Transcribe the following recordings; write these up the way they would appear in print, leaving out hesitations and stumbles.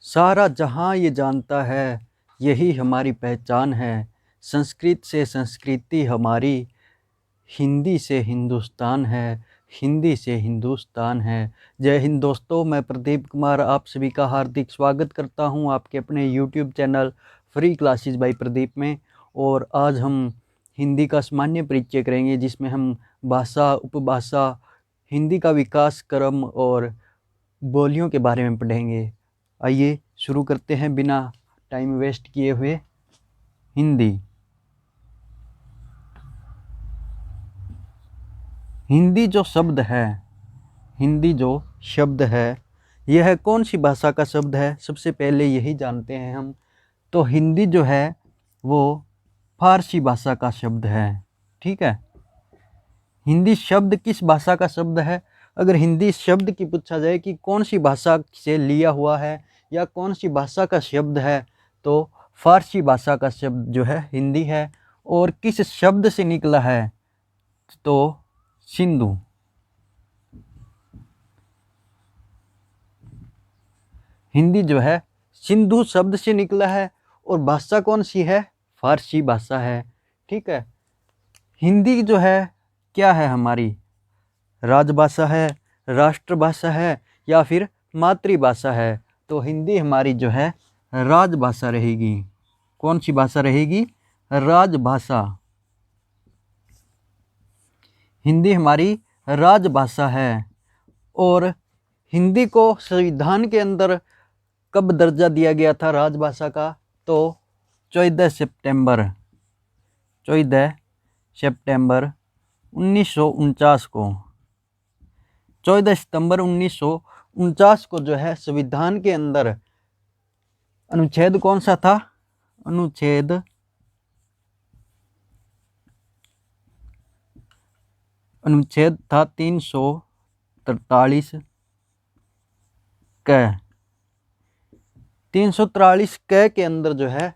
सारा जहां ये जानता है, यही हमारी पहचान है। संस्कृत से संस्कृति हमारी, हिंदी से हिंदुस्तान है, हिंदी से हिंदुस्तान है। जय हिंद दोस्तों, मैं प्रदीप कुमार आप सभी का हार्दिक स्वागत करता हूं आपके अपने YouTube channel free classes bye Pradeep में। और आज हम हिंदी का सामान्य परिचय करेंगे, जिसमें हम भाषा, उपभाषा, हिंदी का विकास क्रम और बोलियों के बारे में पढ़ेंगे। आइए शुरू करते हैं बिना टाइम वेस्ट किए हुए। हिंदी। हिंदी जो शब्द है, हिंदी जो शब्द है, यह कौन सी भाषा का शब्द है? सबसे पहले यही जानते हैं हम। तो हिंदी जो है वो फारसी भाषा का शब्द है। ठीक है। हिंदी शब्द किस भाषा का शब्द है? अगर हिंदी शब्द की पूछा जाए कि कौन सी भाषा से लिया हुआ है या कौन सी भाषा का शब्द है, तो फारसी भाषा का शब्द जो है हिंदी है। और किस शब्द से निकला है? तो सिंधु। हिंदी जो है सिंधु शब्द से निकला है। और भाषा कौन सी है? फारसी भाषा है। ठीक है। हिंदी जो है क्या है? हमारी राजभाषा है, राष्ट्रभाषा है या फिर मातृभाषा है? तो हिंदी हमारी जो है राजभाषा रहेगी। कौन सी भाषा रहेगी? राजभाषा। हिंदी हमारी राजभाषा है। और हिंदी को संविधान के अंदर कब दर्जा दिया गया था राजभाषा का? तो 14 सितंबर 1949 को। 14 सितंबर 1949 को जो है संविधान के अंदर अनुच्छेद कौन सा था? अनुच्छेद 343 क। 343 क के अंदर जो है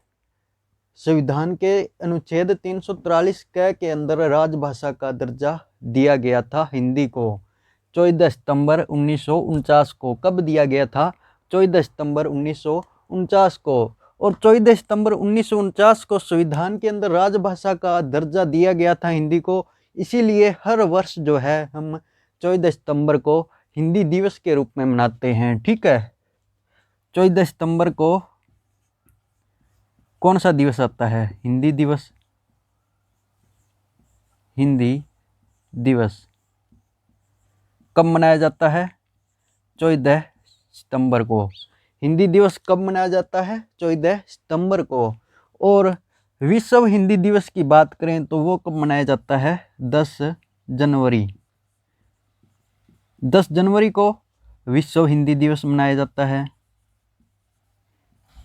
संविधान के अनुच्छेद 343 क के अंदर राजभाषा का दर्जा दिया गया था हिंदी को। 14 सितंबर 1949 को। कब दिया गया था? 14 सितंबर 1949 को। और 14 सितंबर 1949 को संविधान के अंदर राजभाषा का दर्जा दिया गया था हिंदी को। इसीलिए हर वर्ष जो है हम 14 सितंबर को हिंदी दिवस के रूप में मनाते हैं। ठीक है। 14 सितंबर को कौन सा दिवस आता है? हिंदी दिवस। हिंदी दिवस कब मनाया जाता है? 14 सितंबर को। हिंदी दिवस कब मनाया जाता है? 14 सितंबर को। और विश्व हिंदी दिवस की बात करें तो वो कब मनाया जाता है? 10 जनवरी। 10 जनवरी को विश्व हिंदी दिवस मनाया जाता है।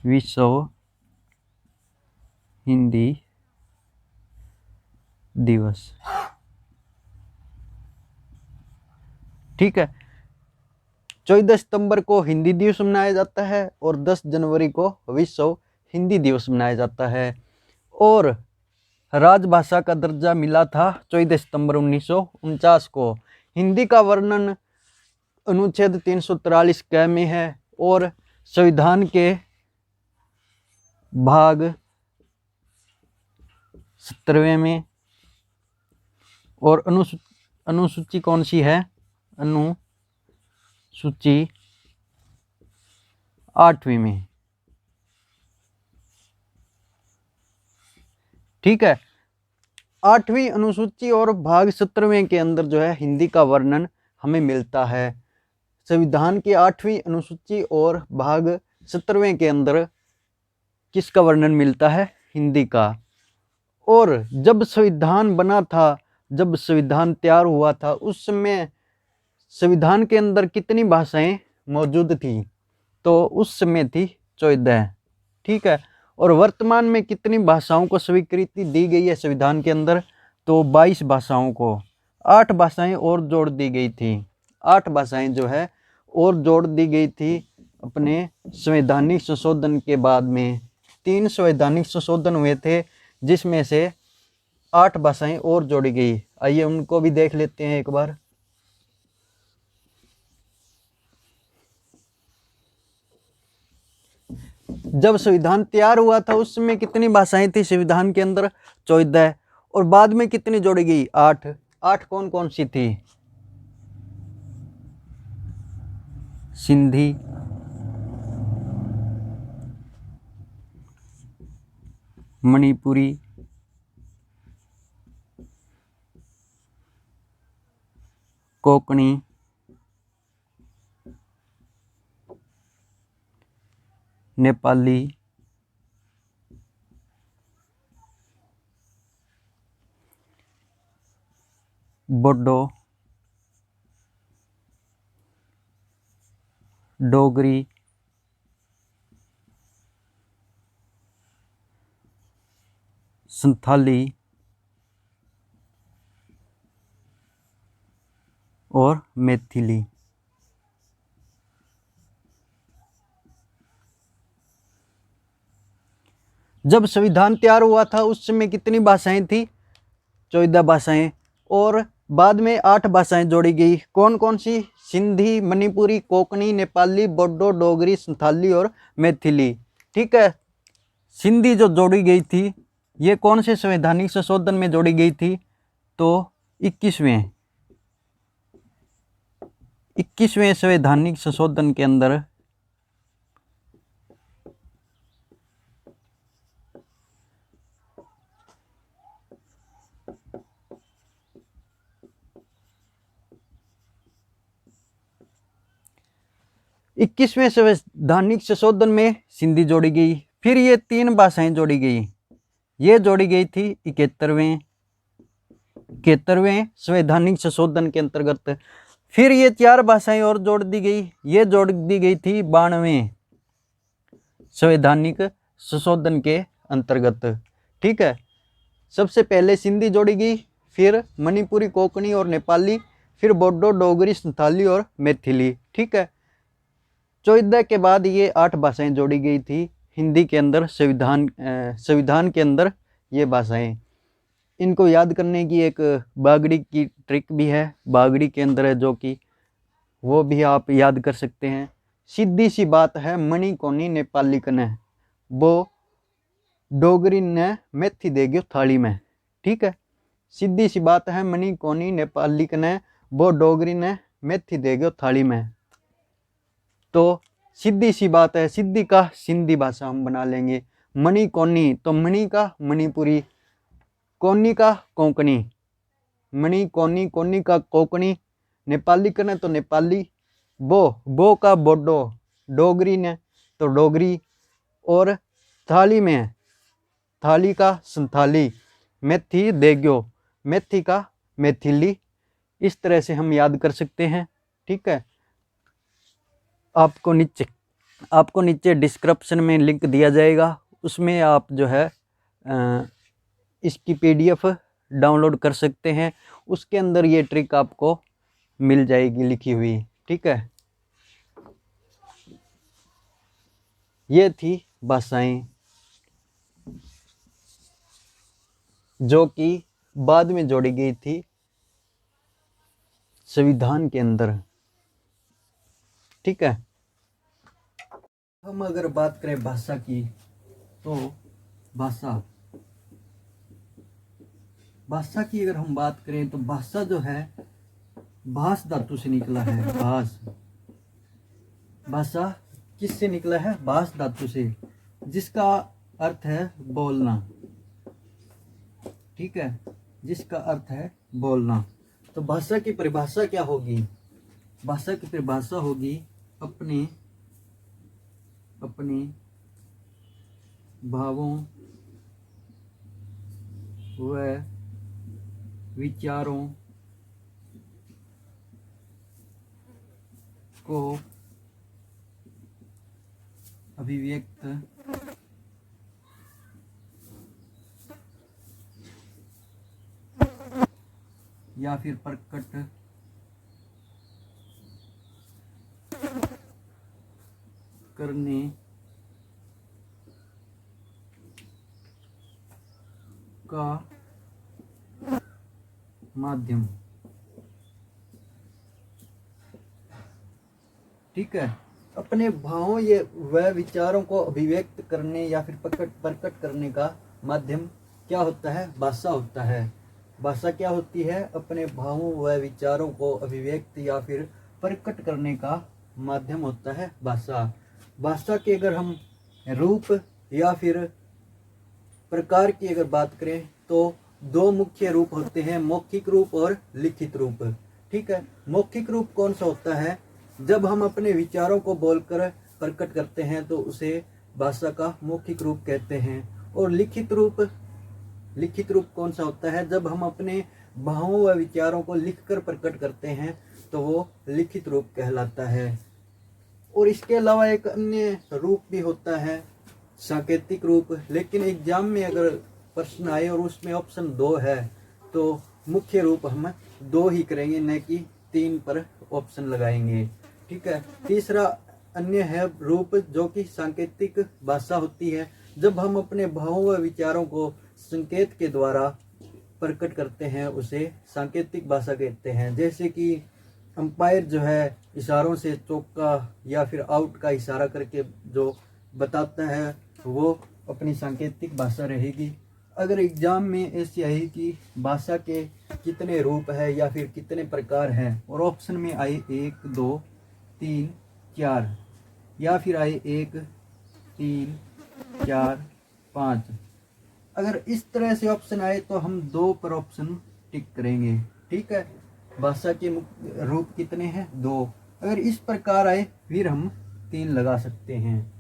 विश्व हिंदी दिवस। ठीक है। 14 सितंबर को हिंदी दिवस मनाया जाता है और 10 जनवरी को विश्व हिंदी दिवस मनाया जाता है। और राजभाषा का दर्जा मिला था 14 सितंबर 1949 को। हिंदी का वर्णन अनुच्छेद 343 क में है और संविधान के भाग 17वें में। और अनुसूची कौन सी है? अनुसूची 8वीं में। ठीक है। 8वीं अनुसूची और भाग 17वें के अंदर जो है हिंदी का वर्णन हमें मिलता है। संविधान की 8वीं अनुसूची और भाग 17वें के अंदर किसका वर्णन मिलता है? हिंदी का। और जब संविधान बना था, जब संविधान तैयार हुआ था, उस समय संविधान के अंदर कितनी भाषाएं मौजूद थी? तो उस समय थी 14। ठीक है। और वर्तमान में कितनी भाषाओं को स्वीकृति दी गई है संविधान के अंदर? तो 22 भाषाओं को। 8 भाषाएं और जोड़ दी गई थी। 8 भाषाएं जो है और जोड़ दी गई थी अपने संवैधानिक संशोधन के बाद में। 3 संवैधानिक संशोधन हुए थे, जिसमें से 8 भाषाएं और जोड़ी गई। आइए उनको भी देख लेते हैं एक बार। जब संविधान तैयार हुआ था उस समय कितनी भाषाएं थी संविधान के अंदर? 14। और बाद में कितनी जोड़ी गई? 8। 8 कौन कौन सी थी? सिंधी, मणिपुरी, कोंकणी, नेपाली, बोडो, डोगरी, संथाली और मैथिली। जब संविधान तैयार हुआ था उस समय कितनी भाषाएं थी? 14 भाषाएं। और बाद में 8 भाषाएं जोड़ी गई। कौन कौन सी? सिंधी, मणिपुरी, कोंकणी, नेपाली, बोडो, डोगरी, संथाली और मैथिली। ठीक है। सिंधी जो जोड़ी गई थी ये कौन से संवैधानिक संशोधन में जोड़ी गई थी? तो 21वें संवैधानिक संशोधन के अंदर 21वें संवैधानिक संशोधन में सिंधी जोड़ी गई। फिर ये 3 भाषाएं जोड़ी गई। ये जोड़ी गई थी 71वें संवैधानिक संशोधन के अंतर्गत। फिर ये 4 भाषाएं और जोड़ दी गई। ये जोड़ दी गई थी 92वें संवैधानिक संशोधन के अंतर्गत। ठीक है। सबसे पहले सिंधी जोड़ी गई, फिर मणिपुरी, कोंकणी और नेपाली, फिर बोडो, डोगरी, संथाली और मैथिली। ठीक है। 14 के बाद ये 8 भाषाएं जोड़ी गई थी हिंदी के अंदर, संविधान के अंदर ये भाषाएं। इनको याद करने की एक बागड़ी की ट्रिक भी है, बागड़ी के अंदर है, जो कि वो भी आप याद कर सकते हैं। सीधी सी बात है, मणि कोनी नेपाली कने, वो डोगरी ने मेथी देगियो थाली में। ठीक है। सीधी सी बात है, मणि कोनी नेपाली कने, वो डोगरी ने मेथी देगियो थाली में। तो सीधी सी बात है, सिद्धि का सिंधी भाषा हम बना लेंगे। मणि कोनी तो मणि का मणिपुरी, कोनी का कोंकणी, मणि कोनी, कोनी का कोंकणी, नेपाली कने तो नेपाली, बो का बोडो, डोगरी ने तो डोगरी, और थाली में थाली का संथाली, मेथी देग्यो, मेथी का मैथिली। इस तरह से हम याद कर सकते हैं। ठीक है। आपको नीचे डिस्क्रिप्शन में लिंक दिया जाएगा, उसमें आप जो है इसकी PDF डाउनलोड कर सकते हैं। उसके अंदर ये ट्रिक आपको मिल जाएगी लिखी हुई। ठीक है। ये थी भाषाएं जो कि बाद में जोड़ी गई थी संविधान के अंदर। ठीक है। हम अगर बात करें भाषा की, तो भाषा की अगर हम बात करें तो भाषा जो है भाष धातु से निकला है। भाषा किससे निकला है? भाष धातु से, जिसका अर्थ है बोलना। ठीक है। जिसका अर्थ है बोलना। तो भाषा की परिभाषा क्या होगी? भाषा की परिभाषा होगी अपने भावों व विचारों को अभिव्यक्त या फिर प्रकट करने का माध्यम। ठीक है। अपने भावों ये व विचारों को अभिव्यक्त करने या फिर प्रकट करने का माध्यम क्या होता है? भाषा होता है। भाषा क्या होती है? अपने भावों व विचारों को अभिव्यक्त या फिर प्रकट करने का माध्यम होता है भाषा। भाषा के अगर हम रूप या फिर प्रकार की अगर बात करें तो दो मुख्य रूप होते हैं, मौखिक रूप और लिखित रूप। ठीक है, मौखिक रूप कौन सा होता है? जब हम अपने विचारों को बोलकर प्रकट करते हैं तो उसे भाषा का मौखिक रूप कहते हैं। और लिखित रूप कौन सा होता है? जब हम अपने भावों व विचारों को लिखकर प्रकट करते हैं तो वो लिखित रूप कहलाता है। और इसके अलावा एक अन्य रूप भी होता है, सांकेतिक रूप। लेकिन एग्जाम में अगर प्रश्न आए और उसमें ऑप्शन 2 है तो मुख्य रूप हम 2 ही करेंगे, न कि 3 पर ऑप्शन लगाएंगे। ठीक है, तीसरा अन्य है रूप जो कि सांकेतिक भाषा होती है। जब हम अपने भावों व विचारों को संकेत के द्वारा प्रकट करते हैं उसे सांकेतिक भाषा कहते हैं। जैसे कि अंपायर जो है इशारों से चौका या फिर आउट का इशारा करके जो बताता है वो अपनी सांकेतिक भाषा रहेगी। अगर एग्जाम में ऐसी आई कि भाषा के कितने रूप है या फिर कितने प्रकार हैं और ऑप्शन में आए 1 2 3 4 या फिर आए 1 3 4 5, अगर इस तरह से ऑप्शन आए तो हम 2 पर ऑप्शन टिक करेंगे। ठीक है, भाषा के रूप कितने हैं? 2। अगर इस प्रकार आए फिर हम 3 लगा सकते हैं।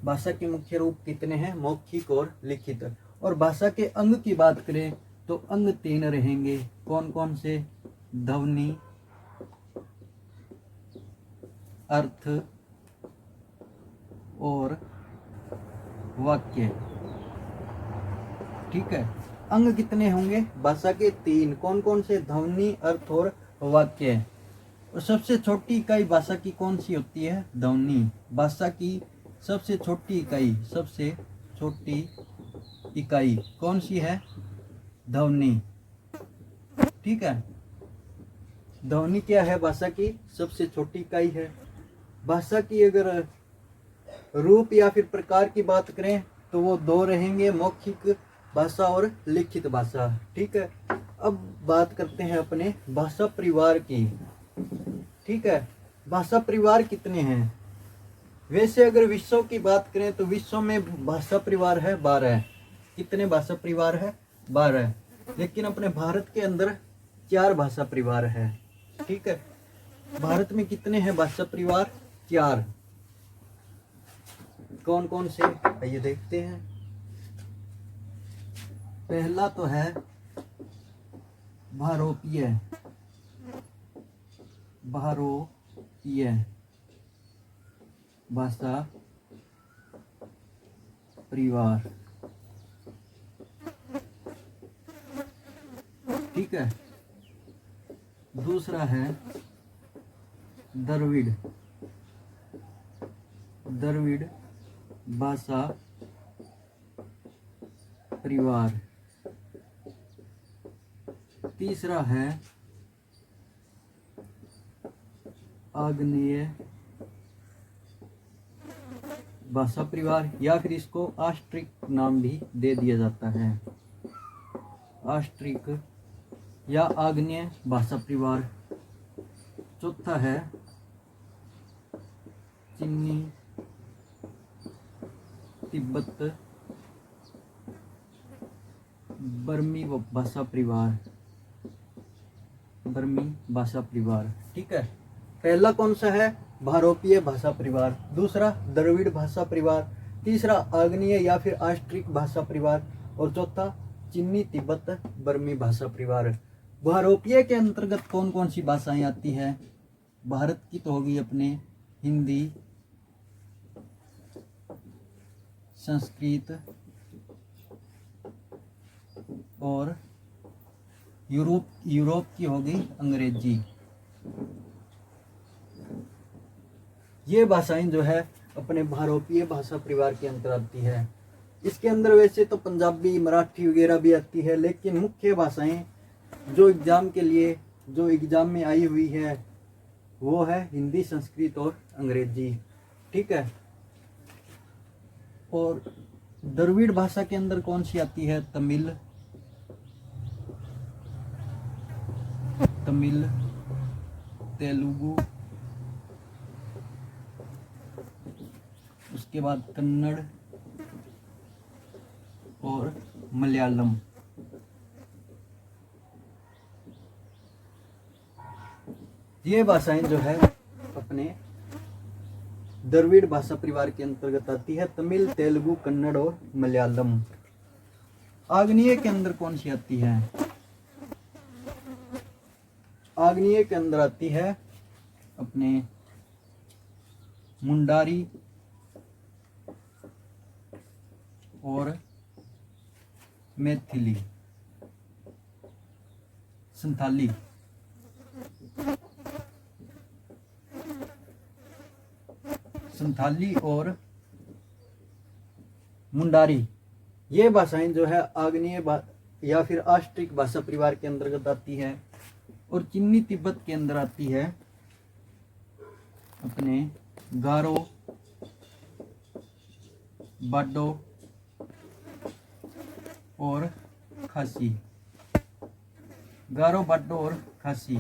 भाषा के मुख्य रूप कितने हैं? मौखिक और लिखित। और भाषा के अंग की बात करें तो अंग 3 रहेंगे। कौन कौन से? ध्वनि, अर्थ और वाक्य। ठीक है, अंग कितने होंगे? भाषा के 3। कौन कौन से? ध्वनि, अर्थ और वाक्य। और सबसे छोटी इकाई भाषा की कौन सी होती है? ध्वनि। भाषा की सबसे छोटी इकाई कौन सी है? ध्वनि। ठीक है, ध्वनि क्या है? भाषा की सबसे छोटी इकाई है। भाषा की अगर रूप या फिर प्रकार की बात करें तो वो 2 रहेंगे, मौखिक भाषा और लिखित भाषा। ठीक है, अब बात करते हैं अपने भाषा परिवार की। ठीक है, भाषा परिवार कितने हैं? वैसे अगर विश्व की बात करें तो विश्व में भाषा परिवार है 12। कितने भाषा परिवार है? 12। लेकिन अपने भारत के अंदर 4 भाषा परिवार है। ठीक है, भारत में कितने हैं भाषा परिवार? 4। कौन कौन से? आइए देखते हैं। पहला तो है भारोपीय भाषा परिवार। ठीक है, दूसरा है द्रविड़ भाषा परिवार। तीसरा है आग्नेय भाषा परिवार, या फिर इसको आस्ट्रिक नाम भी दे दिया जाता है। आस्ट्रिक या आग्नेय भाषा परिवार। चौथा है चीनी तिब्बत बर्मी भाषा परिवार। ठीक है, पहला कौन सा है? भारोपीय भाषा परिवार। दूसरा द्रविड़ भाषा परिवार। तीसरा आग्नेय या फिर आस्ट्रिक भाषा परिवार। और चौथा चीनी तिब्बत बर्मी भाषा परिवार। भारोपीय के अंतर्गत कौन कौन सी भाषाएं आती है? भारत की तो होगी अपने हिंदी, संस्कृत और यूरोप की होगी अंग्रेजी। ये भाषाएं जो है अपने भारोपीय भाषा परिवार के अंतर आती है। इसके अंदर वैसे तो पंजाबी, मराठी वगैरह भी आती है, लेकिन मुख्य भाषाएं जो एग्जाम में आई हुई है वो है हिंदी, संस्कृत और अंग्रेजी। ठीक है। और द्रविड़ भाषा के अंदर कौन सी आती है? तमिल, तेलुगु, उसके बाद कन्नड़ और मलयालम। ये भाषाएं जो है अपने द्रविड़ भाषा परिवार के अंतर्गत आती है। तमिल, तेलुगु, कन्नड़ और मलयालम। आग्नेय के अंदर कौन सी आती है? आग्नेय के अंदर आती है अपने मुंडारी और मैथिली, संथाली। संथाली और मुंडारी, ये भाषाएं जो है आग्नेय या फिर आस्ट्रिक भाषा परिवार के अंतर्गत आती है। और चिन्नी तिब्बत के अंदर आती है अपने गारो, बाडो और खासी। गारो, बाडो और खासी,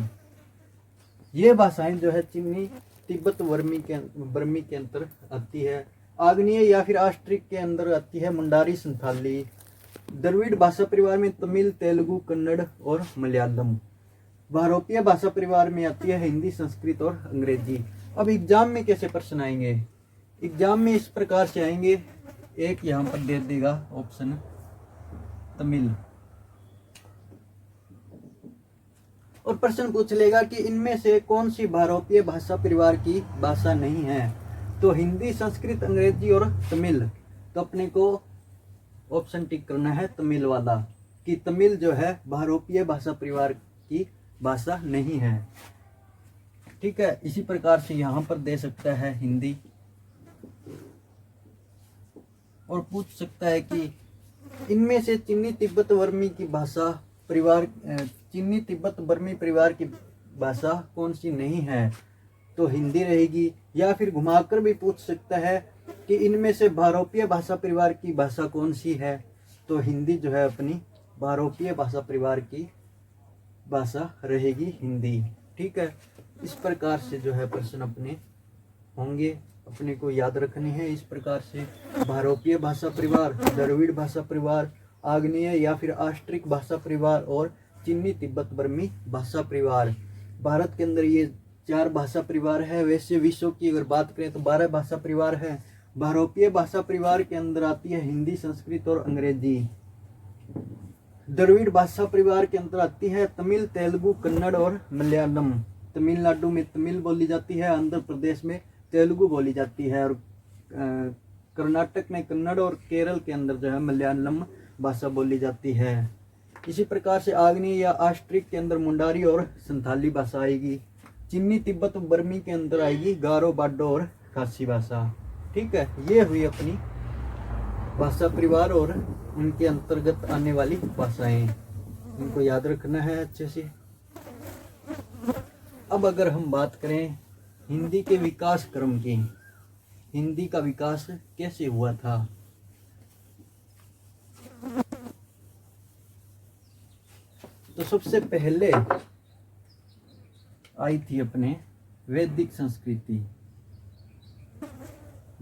ये भाषाएं जो है चिन्नी तिब्बत बर्मी के अंतर आती है। आग्नेय या फिर आस्ट्रिक के अंदर आती है मुंडारी, संथाली। द्रविड़ भाषा परिवार में तमिल, तेलुगु, कन्नड़ और मलयालम। भारतीय भाषा परिवार में आती है हिंदी, संस्कृत और अंग्रेजी। अब एग्जाम में कैसे प्रश्न आएंगे? एग्जाम में इस प्रकार से आएंगे। एक यहाँ पर दे देगा ऑप्शन तमिल, और प्रश्न पूछ लेगा कि इनमें से कौन सी भारतीय भाषा परिवार की भाषा नहीं है? तो हिंदी, संस्कृत, अंग्रेजी और तमिल। तो अपने को ऑप्शन टिक करना है तमिल वाला, कि तमिल जो है भारतीय भाषा परिवार की भाषा नहीं है। ठीक है। इसी प्रकार से यहाँ पर दे सकता है हिंदी, और पूछ सकता है कि इनमें से चिन्नी तिब्बत बर्मी की भाषा परिवार, चिन्नी तिब्बत बर्मी परिवार की भाषा कौन सी नहीं है? तो हिंदी रहेगी। या फिर घुमाकर भी पूछ सकता है कि इनमें से भारतीय भाषा परिवार की भाषा कौन सी है? तो हिंदी जो है अपनी भारतीय भाषा परिवार की भाषा रहेगी हिंदी। ठीक है। इस प्रकार से जो है प्रश्न अपने होंगे, अपने को याद रखने हैं। इस प्रकार से भारतीय भाषा परिवार, द्रविड़ भाषा परिवार, आग्नेय या फिर आस्ट्रिक भाषा परिवार और चिन्नी तिब्बत बर्मी भाषा परिवार। भारत के अंदर ये 4 भाषा परिवार है। वैसे विश्व की अगर बात करें तो 12 भाषा परिवार है। भारतीय भाषा परिवार के अंदर आती है हिंदी, संस्कृत और अंग्रेजी। द्रविड़ भाषा परिवार के अंदर आती है तमिल, तेलुगु, कन्नड़ और मलयालम। तमिलनाडु में तमिल बोली जाती है, आंध्र प्रदेश में तेलुगु बोली जाती है, और कर्नाटक में कन्नड़, और केरल के अंदर जो है मलयालम भाषा बोली जाती है। इसी प्रकार से आग्नेय या आस्ट्रिक के अंदर मुंडारी और संथाली भाषा आएगी। चिन्नी तिब्बत बर्मी के अंदर आएगी गारो, बाडो और खासी भाषा। ठीक है। ये हुई अपनी भाषा परिवार और उनके अंतर्गत आने वाली भाषाएं। इनको याद रखना है अच्छे से। अब अगर हम बात करें हिंदी के विकास क्रम की, हिंदी का विकास कैसे हुआ था? तो सबसे पहले आई थी अपने वैदिक संस्कृति,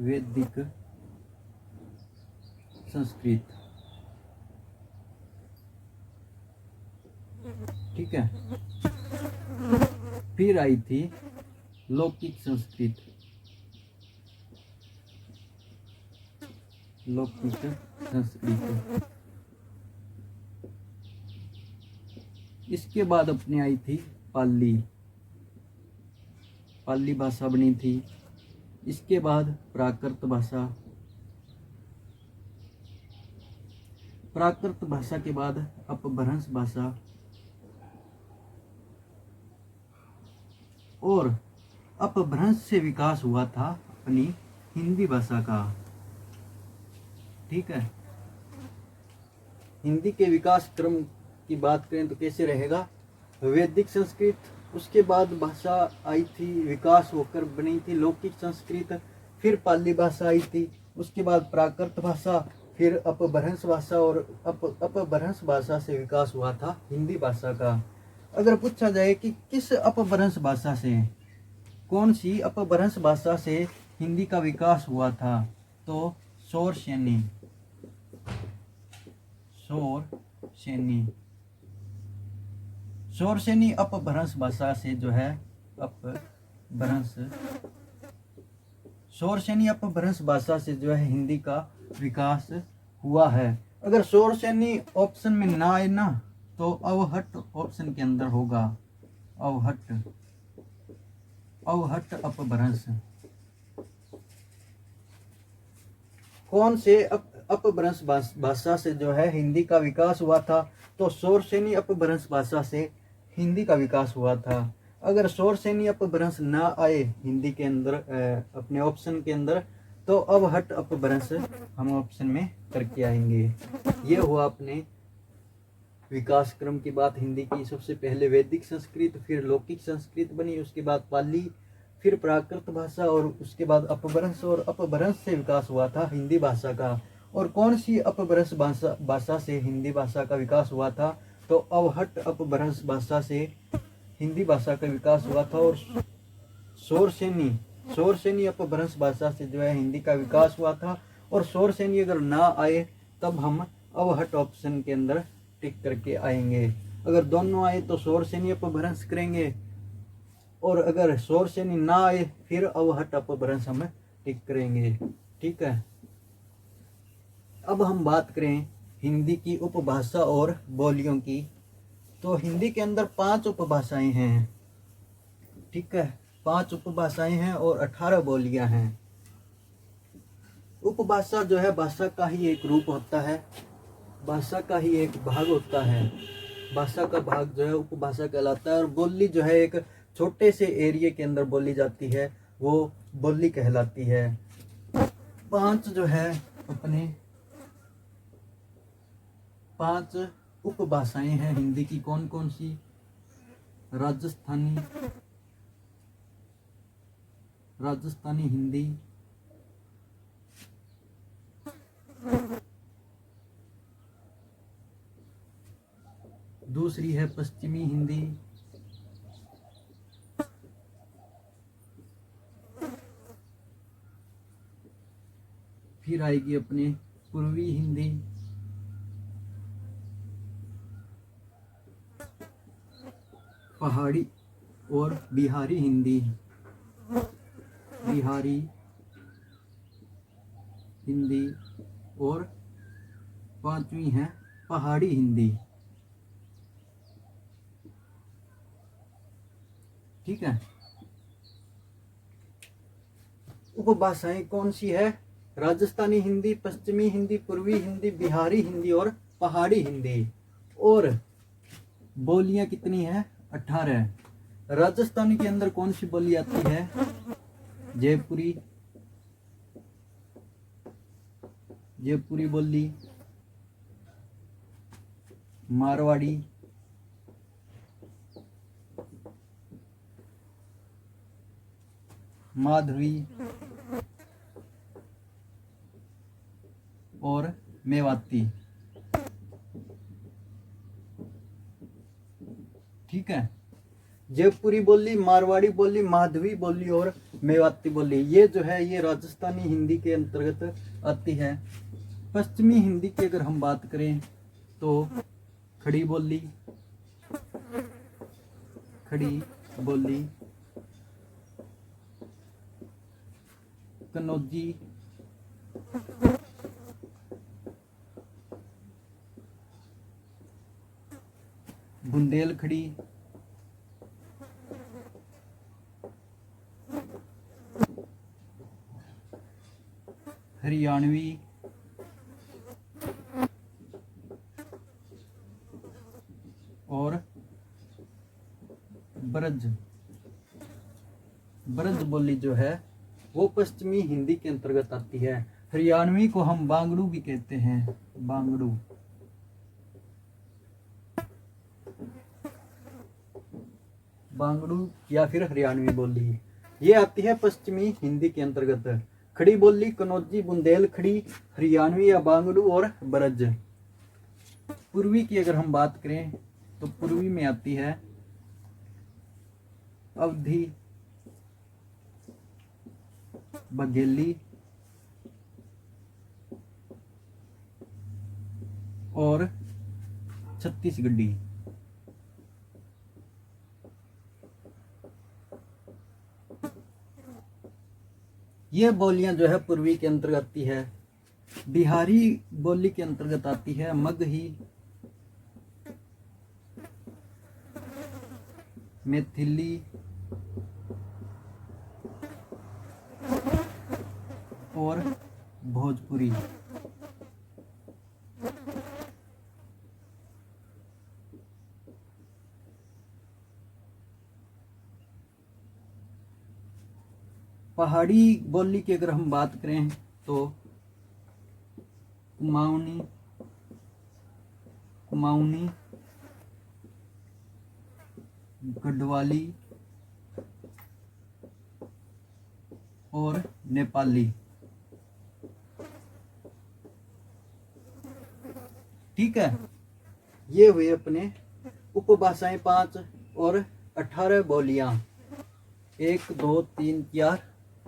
वैदिक संस्कृत। ठीक है। फिर आई थी लौकिक संस्कृत, लौकिक संस्कृत। इसके बाद अपने आई थी पाली, पाली भाषा बनी थी। इसके बाद प्राकृत भाषा, प्राकृत भाषा के बाद अपभ्रंश भाषा, और अपभ्रंश से विकास हुआ था अपनी हिंदी भाषा का। ठीक है। हिंदी के विकास क्रम की बात करें तो कैसे रहेगा? वैदिक संस्कृत, उसके बाद भाषा आई थी, विकास होकर बनी थी लौकिक संस्कृत, फिर पाली भाषा आई थी, उसके बाद प्राकृत भाषा, फिर अपभ्रंश भाषा, और अपभ्रंश भाषा से विकास हुआ था हिंदी भाषा का। अगर पूछा जाए कि किस अपभ्रंश भाषा से, कौन सी अपभ्रंश भाषा से हिंदी का विकास हुआ था, तो शौरसेनी, शौरसेनी अपभ्रंश भाषा से जो है शौरसेनी अपभ्रंश भाषा से जो है हिंदी का विकास हुआ है। अगर शौरसेनी ऑप्शन में ना आए ना, तो अवहट्ट ऑप्शन के अंदर होगा, अवहट्ट अपभ्रंश। कौन से अपभ्रंश भाषा से जो है हिंदी का विकास हुआ था, तो शौरसेनी अपभ्रंश भाषा से हिंदी का विकास हुआ था। अगर शौरसेनी अपभ्रंश ना आए हिंदी के अंदर, अपने ऑप्शन के अंदर, तो अवहट्ट अपभ्रंश हम ऑप्शन में करके आएंगे। ये हुआ अपने विकास क्रम की बात हिंदी की। सबसे पहले वैदिक संस्कृत, फिर लौकिक संस्कृत बनी, उसके बाद पाली, फिर प्राकृत भाषा, और उसके बाद अपभ्रंश, और अपभ्रंश से विकास हुआ था हिंदी भाषा का। और कौन सी अपभ्रंश भाषा से हिंदी भाषा का विकास हुआ था, तो अवहट्ट अपभ्रंश भाषा से हिंदी भाषा का विकास हुआ था। और शौरसेनी अपभ्रंश भाषा से जो है हिंदी का विकास हुआ था। और शौरसेनी अगर ना आए तब हम अवहट्ट ऑप्शन के अंदर टिक करके आएंगे। अगर दोनों आए तो शौरसेनी अपभ्रंश करेंगे, और अगर शौरसेनी ना आए फिर अवहट्ट अपभ्रंश हम टिक करेंगे। ठीक है। अब हम बात करें हिंदी की उपभाषा और बोलियों की, तो हिंदी के अंदर 5 उपभाषाएं हैं। ठीक है, 5 उपभाषाएं हैं और 18 बोलियां हैं। उपभाषा जो है भाषा का ही एक रूप होता है, भाषा का ही एक भाग होता है। भाषा का भाग जो है उपभाषा कहलाता है। और बोली जो है एक छोटे से एरिया के अंदर बोली जाती है, वो बोली कहलाती है। 5 जो है अपने 5 उपभाषाएं हैं हिंदी की। कौन कौन सी? राजस्थानी हिंदी, दूसरी है पश्चिमी हिंदी, फिर आएगी अपने पूर्वी हिंदी, पहाड़ी और बिहारी हिंदी, और 5वीं है पहाड़ी हिंदी। ठीक है। उपभाषाएं कौन सी है? राजस्थानी हिंदी, पश्चिमी हिंदी, पूर्वी हिंदी, बिहारी हिंदी और पहाड़ी हिंदी। और बोलियां कितनी है? 18। राजस्थानी के अंदर कौन सी बोली आती है? जयपुरी बोली, मारवाड़ी, माधवी और मेवाती। ठीक है। जयपुरी बोली, मारवाड़ी बोली, माधवी बोली और मेवाती बोली, ये जो है ये राजस्थानी हिंदी के अंतर्गत आती है। पश्चिमी हिंदी की अगर हम बात करें तो खड़ी बोली, कन्नौजी, बुंदेलखड़ी, हरियाणवी, और ब्रज बोली जो है वो पश्चिमी हिंदी के अंतर्गत आती है। हरियाणवी को हम बांगड़ू भी कहते हैं, बांगड़ू या फिर हरियाणवी बोली। ये आती है पश्चिमी हिंदी के अंतर्गत। खड़ी बोली कनौजी, बुंदेलखड़ी, हरियाणवी या बांगड़ू और ब्रज। पूर्वी की अगर हम बात करें तो पूर्वी में आती है अवधी, बघेली और छत्तीसगढ़ी। ये बोलियां जो है पूर्वी के अंतर्गत आती है। बिहारी बोली के अंतर्गत आती है मगही, मैथिली और भोजपुरी। पहाड़ी बोली की अगर हम बात करें तो कुमाऊनी, गढ़वाली और नेपाली। ठीक है, ये हुए अपने उपभाषाएं 5 और 18 बोलियां। 1 2 3 4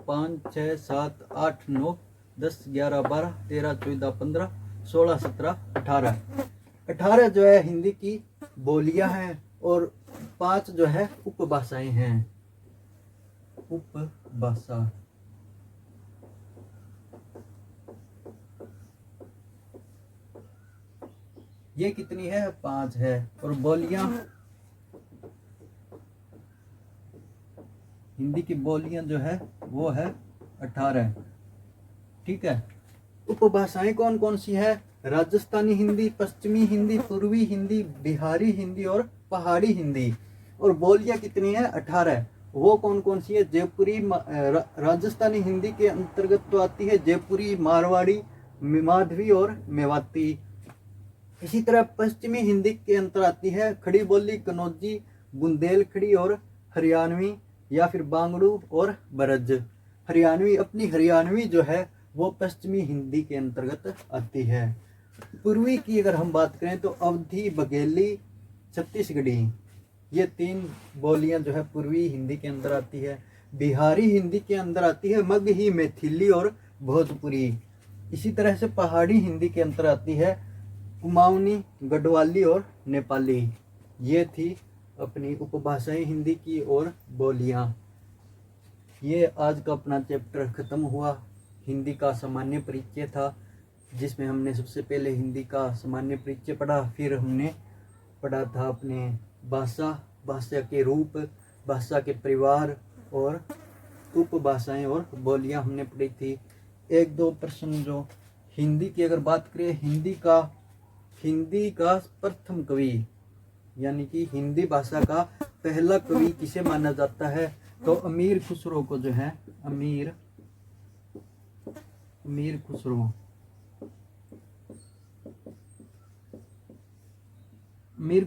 5 6 7 8 9 10 11 12 13 14 15 16 17 18। 18 जो है हिंदी की बोलियां हैं और 5 जो है उपभाषाएं हैं। उपभाषा ये कितनी है? 5 है। और बोलियां, हिंदी की बोलियां जो है वो है 18। ठीक है, उपभाषाएं कौन कौन सी है? राजस्थानी हिंदी, पश्चिमी हिंदी, पूर्वी हिंदी, बिहारी हिंदी और पहाड़ी हिंदी। और बोलियां कितनी है? 18। वो कौन कौन सी है? जयपुरी, राजस्थानी हिंदी के अंतर्गत तो आती है जयपुरी, मारवाड़ी, माधवी और मेवाती। इसी तरह पश्चिमी हिंदी के अंतर आती है खड़ी बोली कनौजी, बुंदेलखड़ी और हरियाणवी या फिर बांगड़ू और ब्रज। हरियाणवी, अपनी हरियाणवी जो है वो पश्चिमी हिंदी के अंतर्गत आती है। पूर्वी की अगर हम बात करें तो अवधी, बघेली, छत्तीसगढ़ी। ये 3 बोलियां जो है पूर्वी हिंदी के अंदर आती है। बिहारी हिंदी के अंदर आती है मगही, मैथिली और भोजपुरी। इसी तरह से पहाड़ी हिंदी के अंदर आती है कुमाऊनी, गढ़वाली और नेपाली। ये थी अपनी उपभाषाएं हिंदी की और बोलियां। ये आज का अपना चैप्टर खत्म हुआ। हिंदी का सामान्य परिचय था, जिसमें हमने सबसे पहले हिंदी का सामान्य परिचय पढ़ा, फिर हमने पढ़ा था अपने भाषा, भाषा के रूप, भाषा के परिवार और उपभाषाएं और बोलियां हमने पढ़ी थी। 1-2 प्रश्न जो हिंदी की अगर बात करें, हिंदी का प्रथम कवि यानी कि हिंदी भाषा का पहला कवि किसे माना जाता है? तो अमीर खुसरो को जो है, अमीर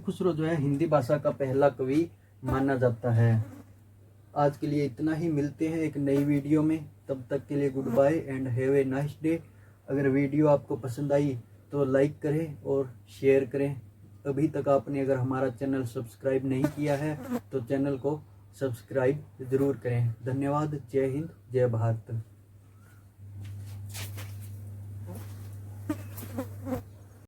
खुसरो जो है हिंदी भाषा का पहला कवि माना जाता है। आज के लिए इतना ही, मिलते हैं एक नई वीडियो में। तब तक के लिए goodbye and have a nice day. अगर वीडियो आपको पसंद आई तो लाइक करें और शेयर करें। अभी तक आपने अगर हमारा चैनल सब्सक्राइब नहीं किया है तो चैनल को सब्सक्राइब ज़रूर करें। धन्यवाद। जय हिंद, जय भारत।